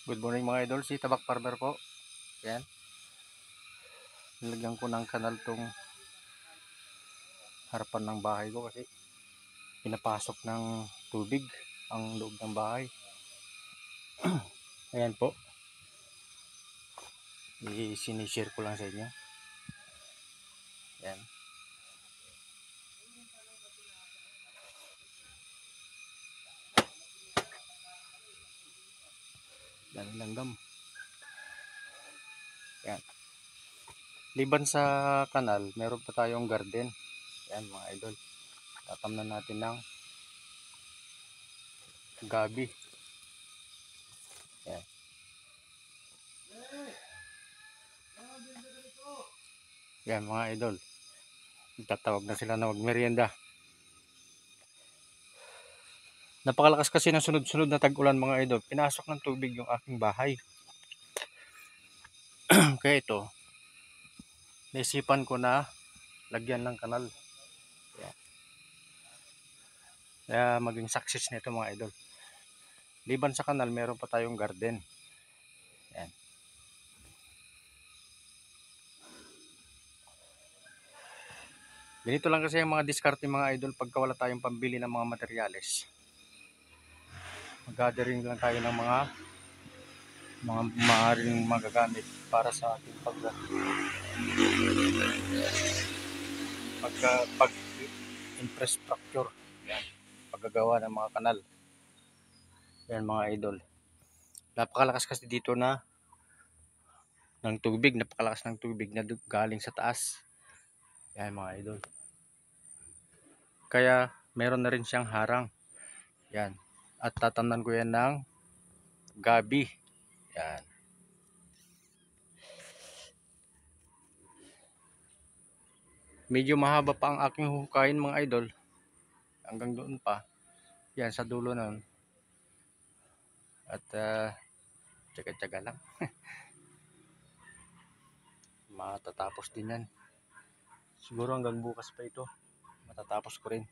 Good morning mga idol, si Tabak Farmer po. Yan, nilagyan ko ng kanal tong harapan ng bahay ko kasi pinapasok ng tubig ang loob ng bahay. Ayan po, i-sinishare ko lang sa inyo. Yan. Yan langgam. Yan. Liban sa kanal, meron pa tayong garden. Yan mga idol. Tatamnan natin ng gabi. Yan. Yan mga idol. Tatawag na sila na magmerienda. Napakalakas kasi ng sunod-sunod na tag-ulan mga idol. Pinasok ng tubig yung aking bahay. Kaya ito, naisipan ko na lagyan ng kanal. Yan. Kaya maging success nito mga idol. Liban sa kanal, meron pa tayong garden. Yan. Ganito lang kasi ang mga diskarte mga idol pagka wala tayong pambili ng mga materyales. Mag-gathering lang tayo ng mga maaaring magagamit para sa ating pag infrastructure. Yan. Paggagawa ng mga kanal. Yan mga idol. Napakalakas kasi dito ng tubig, napakalakas ng tubig na galing sa taas. Yan mga idol. Kaya meron na rin siyang harang. Yan. At tatamnan ko yan ng gabi. Yan. Medyo mahaba pa ang aking hukayin mga idol. Hanggang doon pa. Yan sa dulo nun. At tsaga-tsaga lang. Matatapos din yan. Siguro hanggang bukas pa ito. Matatapos ko rin.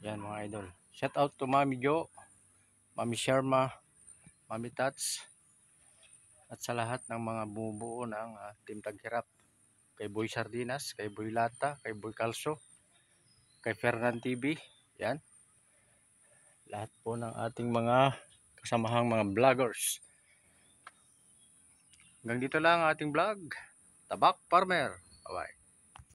Yan mga idol. Shout out to Mami Jo, Mami Sharma, Mami Tats, at sa lahat ng mga bumubuo ng Team Taghirap. Kay Boy Sardinas, kay Boy Lata, kay Boy Calso, kay Fernan TV. Yan. Lahat po ng ating mga kasamahang mga vloggers. Hanggang dito lang ang ating vlog. Tabak Farmer. Bye-bye.